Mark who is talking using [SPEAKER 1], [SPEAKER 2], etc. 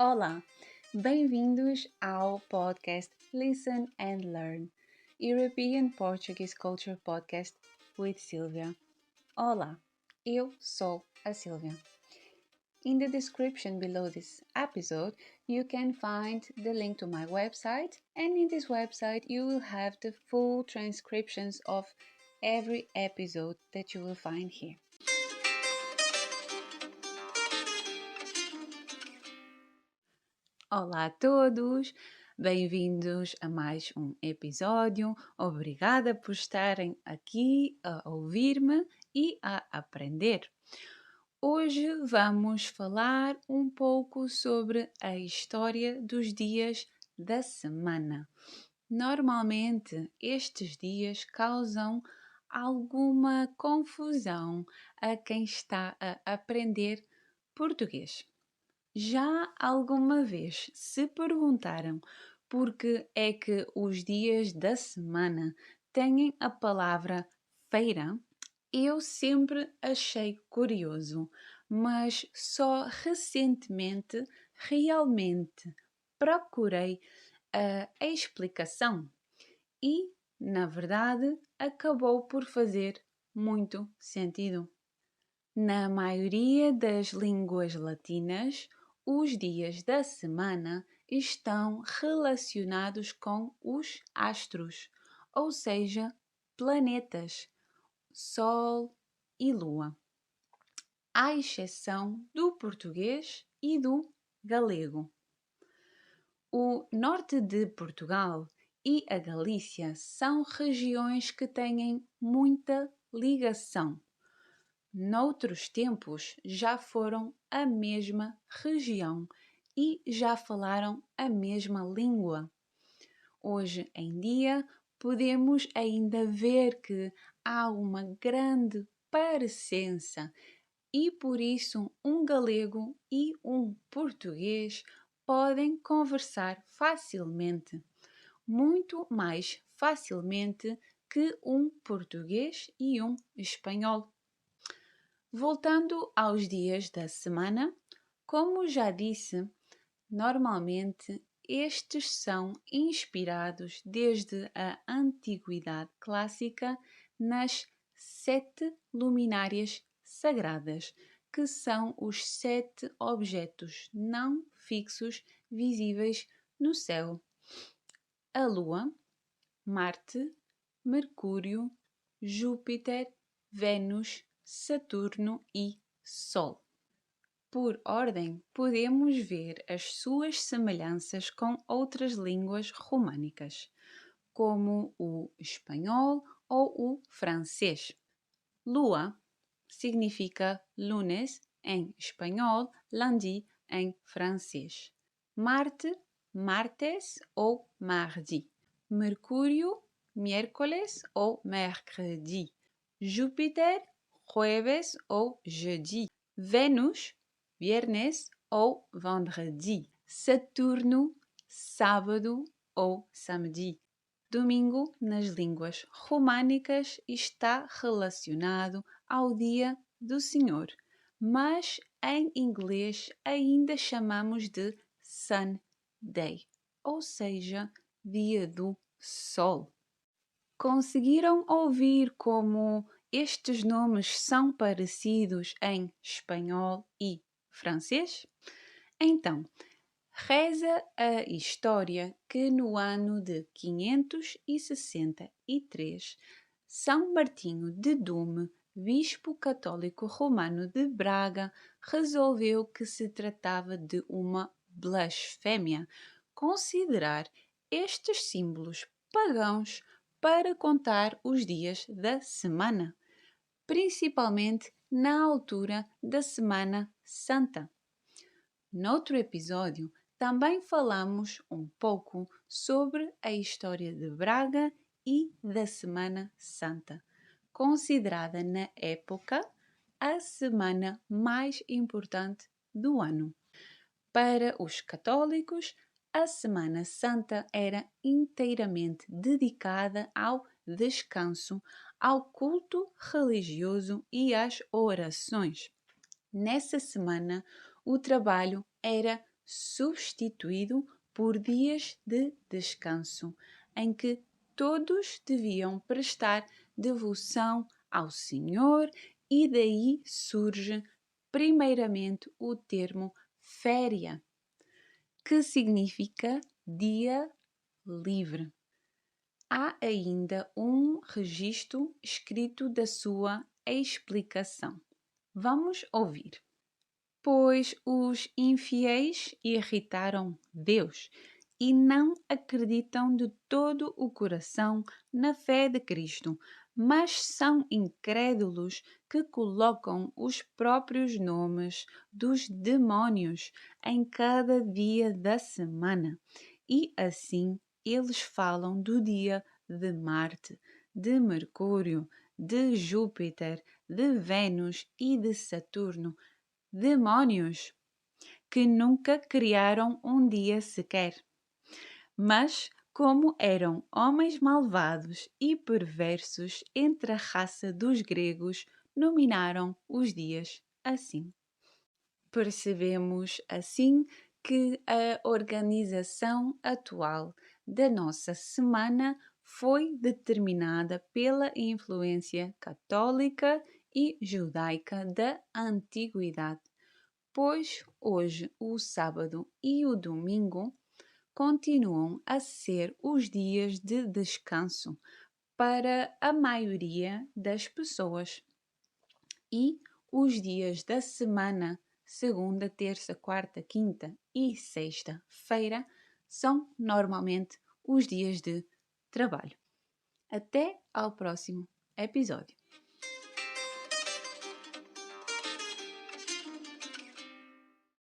[SPEAKER 1] Olá, bem-vindos ao podcast Listen and Learn, European Portuguese Culture Podcast with Silvia. Olá, eu sou a Silvia. In the description below this episode, you can find the link to my website, and in this website you will have the full transcriptions of every episode that you will find here. Olá a todos, bem-vindos a mais um episódio. Obrigada por estarem aqui a ouvir-me e a aprender. Hoje vamos falar um pouco sobre a história dos dias da semana. Normalmente, estes dias causam alguma confusão a quem está a aprender português. Já alguma vez se perguntaram por que é que os dias da semana têm a palavra feira? Eu sempre achei curioso, mas só recentemente realmente procurei a explicação e, na verdade, acabou por fazer muito sentido. Na maioria das línguas latinas, os dias da semana estão relacionados com os astros, ou seja, planetas, Sol e Lua, à exceção do português e do galego. O norte de Portugal e a Galícia são regiões que têm muita ligação. Noutros tempos já foram a mesma região e já falaram a mesma língua. Hoje em dia podemos ainda ver que há uma grande parecença e por isso um galego e um português podem conversar facilmente, muito mais facilmente que um português e um espanhol. Voltando aos dias da semana, como já disse, normalmente estes são inspirados desde a Antiguidade Clássica nas 7 luminárias sagradas, que são os 7 objetos não fixos visíveis no céu: a Lua, Marte, Mercúrio, Júpiter, Vênus, Saturno e Sol. Por ordem, podemos ver as suas semelhanças com outras línguas românicas, como o espanhol ou o francês. Lua significa lunes em espanhol, lundi em francês. Marte, martes ou mardi. Mercúrio, miércoles ou mercredi. Júpiter, jueves ou jeudi. Vênus, viernes ou vendredi. Saturno, sábado ou samedi. Domingo, nas línguas românicas, está relacionado ao Dia do Senhor, mas em inglês ainda chamamos de Sunday, ou seja, Dia do Sol. Conseguiram ouvir como estes nomes são parecidos em espanhol e francês? Então, reza a história que no ano de 563, São Martinho de Dume, bispo católico romano de Braga, resolveu que se tratava de uma blasfémia considerar estes símbolos pagãos para contar os dias da semana, principalmente na altura da Semana Santa. Noutro episódio, também falamos um pouco sobre a história de Braga e da Semana Santa, considerada na época a semana mais importante do ano. Para os católicos, a Semana Santa era inteiramente dedicada ao descanso, ao culto religioso e às orações. Nessa semana, o trabalho era substituído por dias de descanso, em que todos deviam prestar devoção ao Senhor, e daí surge primeiramente o termo féria, que significa dia livre. Há ainda um registro escrito da sua explicação. Vamos ouvir. Pois os infiéis irritaram Deus e não acreditam de todo o coração na fé de Cristo, mas são incrédulos que colocam os próprios nomes dos demónios em cada dia da semana. E assim eles falam do dia de Marte, de Mercúrio, de Júpiter, de Vênus e de Saturno, demónios que nunca criaram um dia sequer. Mas, como eram homens malvados e perversos entre a raça dos gregos, nominaram os dias assim. Percebemos assim que a organização atual da nossa semana foi determinada pela influência católica e judaica da antiguidade, pois hoje o sábado e o domingo continuam a ser os dias de descanso para a maioria das pessoas, e os dias da semana, segunda, terça, quarta, quinta e sexta-feira, são normalmente os dias de trabalho. Até ao próximo episódio.